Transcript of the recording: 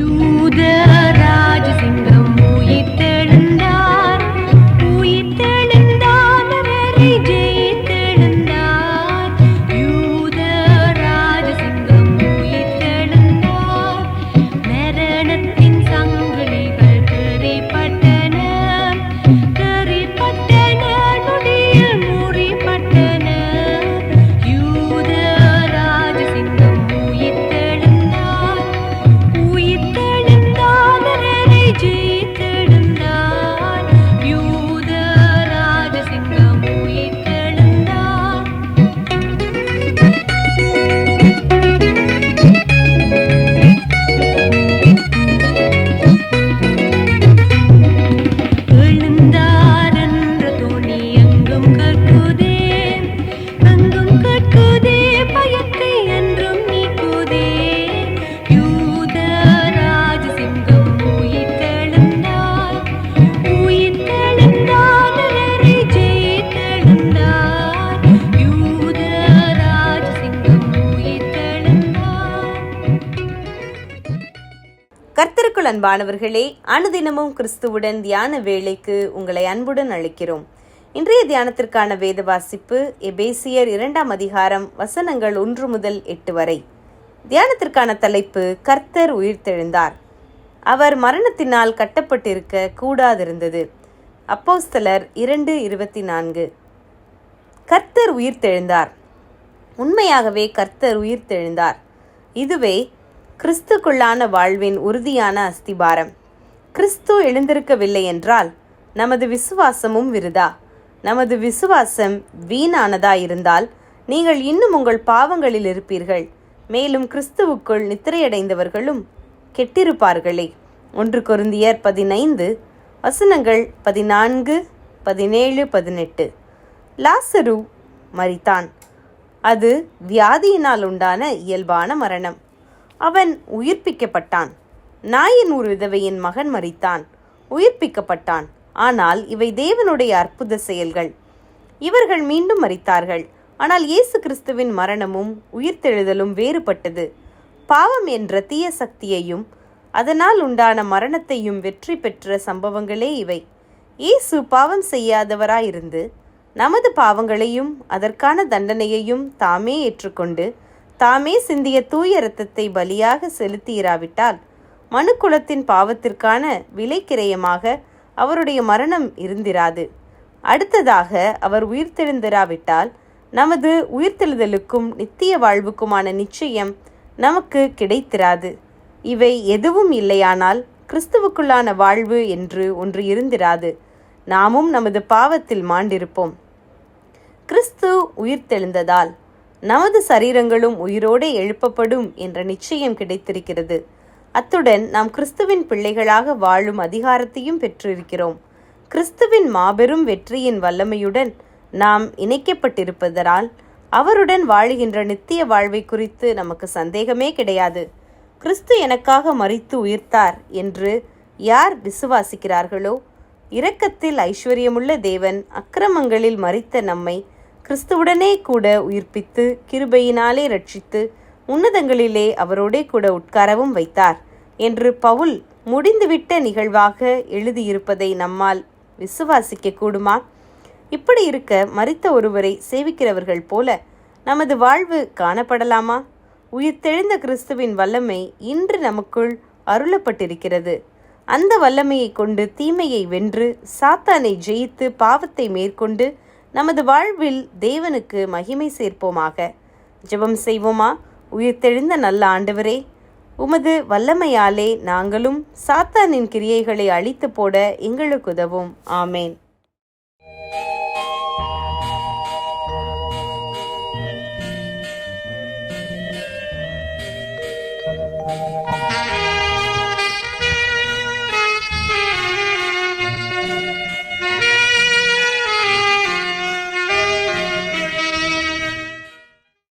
யூத ராஜசிங்கம் உயிர்த்தெழுந்தார், உயிர்த்தெழுந்தார், அவரை ஜெயித்தெழுந்தார். யூத ராஜசிங்கம் உயிர்த்தெழுந்தார், மரணத்தின் சங்கிலிகள் கறிப்பட்டன, கறிப்பட்டன, நொடியில் முறிப்பட்டன. யூத ராஜசிங்கம் உயிர்த்தெழுந்தார், உயிர்த்தெழுந்தார், அவரை ஜெயித்தெழுந்தார். யூத ராஜசிங்கம் உயிர்த்தெழுந்தார். எழுந்தார் என்ற துணி எங்கும் கற்குதே, எங்கும் கற்குதே, பயத்தை என்றும் நீக்குதே. யூத ராஜசிங்கம் உயிர்த்தெழுந்தார், உயிர்த்தெழுந்தார், அவரை ஜெயித்தெழுந்தார். யூத ராஜசிங்கம் உயிர்த்தெழுந்தார். கர்த்தருக்குள் அன்பானவர்களே, அனுதினமும் கிறிஸ்துவுடன் தியான வேளைக்கு உங்களை அன்புடன் அழைக்கிறோம். இன்றைய தியானத்திற்கான வேத வாசிப்பு எபேசியர் 2ஆம் அதிகாரம் வசனங்கள் 1 முதல் 8 வரை. தியானத்திற்கான தலைப்பு கர்த்தர் உயிர்த்தெழுந்தார். அவர் மரணத்தினால் கட்டப்பட்டிருக்க கூடாதிருந்தது. அப்போஸ்தலர் 2:24. கர்த்தர் உயிர்த்தெழுந்தார். உண்மையாகவே கர்த்தர் உயிர்த்தெழுந்தார். இதுவே கிறிஸ்துக்குள்ளான வாழ்வின் உறுதியான அஸ்திபாரம். கிறிஸ்து எழுந்திருக்கவில்லை என்றால் நமது விசுவாசமும் விருதா. நமது விசுவாசம் வீணானதாயிருந்தால் நீங்கள் இன்னும் உங்கள் பாவங்களில் இருப்பீர்கள். மேலும் கிறிஸ்துவுக்குள் நித்திரையடைந்தவர்களும் கெட்டிருப்பார்களே. 1 கொரிந்தியர் 15 வசனங்கள் 14, 17, 18. லாசரு மரித்தான். அது வியாதியினால் உண்டான இயல்பான மரணம். அவன் உயிர்ப்பிக்கப்பட்டான். நாயின் ஒரு விதவையின் மகன் மரித்தான், உயிர்ப்பிக்கப்பட்டான். ஆனால் இவை தேவனுடைய அற்புத செயல்கள். இவர்கள் மீண்டும் மரித்தார்கள். ஆனால் இயேசு கிறிஸ்துவின் மரணமும் உயிர்த்தெழுதலும் வேறுபட்டது. பாவம் என்ற தீய சக்தியையும் அதனால் உண்டான மரணத்தையும் வெற்றி பெற்ற சம்பவங்களே இவை. இயேசு பாவம் செய்யாதவராயிருந்து நமது பாவங்களையும் அதற்கான தண்டனையையும் தாமே ஏற்றுக்கொண்டு தாமே சிந்திய தூய இரத்தத்தை பலியாக செலுத்தியிராவிட்டால் மனுக்குலத்தின் பாவத்திற்கான விலைக்கிரயமாக அவருடைய மரணம் இருந்திராது. அடுத்ததாக அவர் உயிர்த்தெழுந்திராவிட்டால் நமது உயிர்த்தெழுதலுக்கும் நித்திய வாழ்வுக்குமான நிச்சயம் நமக்கு கிடைத்திராது. இவை எதுவும் இல்லையானால் கிறிஸ்துவுக்குள்ளான வாழ்வு என்று ஒன்று இருந்திராது. நாமும் நமது பாவத்தில் மாண்டிருப்போம். கிறிஸ்து உயிர்த்தெழுந்ததால் நமது சரீரங்களும் உயிரோடு எழுப்பப்படும் என்ற நிச்சயம் கிடைத்திருக்கிறது. அத்துடன் நாம் கிறிஸ்துவின் பிள்ளைகளாக வாழும் அதிகாரத்தையும் பெற்றிருக்கிறோம். கிறிஸ்துவின் மாபெரும் வெற்றியின் வல்லமையுடன் நாம் இணைக்கப்பட்டிருப்பதால் அவருடன் வாழுகின்ற நித்திய வாழ்வை குறித்து நமக்கு சந்தேகமே கிடையாது. கிறிஸ்து எனக்காக மரித்து உயிர்த்தார் என்று யார் விசுவாசிக்கிறார்களோ, இரக்கத்தில் ஐஸ்வர்யமுள்ள தேவன் அக்கிரமங்களில் மரித்த நம்மை கிறிஸ்துவுடனே கூட உயிர்ப்பித்து கிருபையினாலே ரட்சித்து உன்னதங்களிலே அவரோடே கூட உட்காரவும் வைத்தார் என்று பவுல் முடிந்துவிட்ட நிகழ்வாக எழுதியிருப்பதை நம்மால் விசுவாசிக்க கூடுமா? இப்படி இருக்க மரித்த ஒருவரை சேவிக்கிறவர்கள் போல நமது வாழ்வு காணப்படலாமா? உயிர்த்தெழுந்த கிறிஸ்துவின் வல்லமை இன்று நமக்குள் அருளப்பட்டிருக்கிறது. அந்த வல்லமையை கொண்டு தீமையை வென்று சாத்தானை ஜெயித்து பாவத்தை மேற்கொண்டு நமது வாழ்வில் தேவனுக்கு மகிமை சேர்ப்போமாக. ஜெபம் செய்வோமா? உயிர்த்தெழுந்த நல்ல ஆண்டவரே, உமது வல்லமையாலே நாங்களும் சாத்தானின் கிரியைகளை அழித்து போட எங்களுக்கு உதவும். ஆமேன்.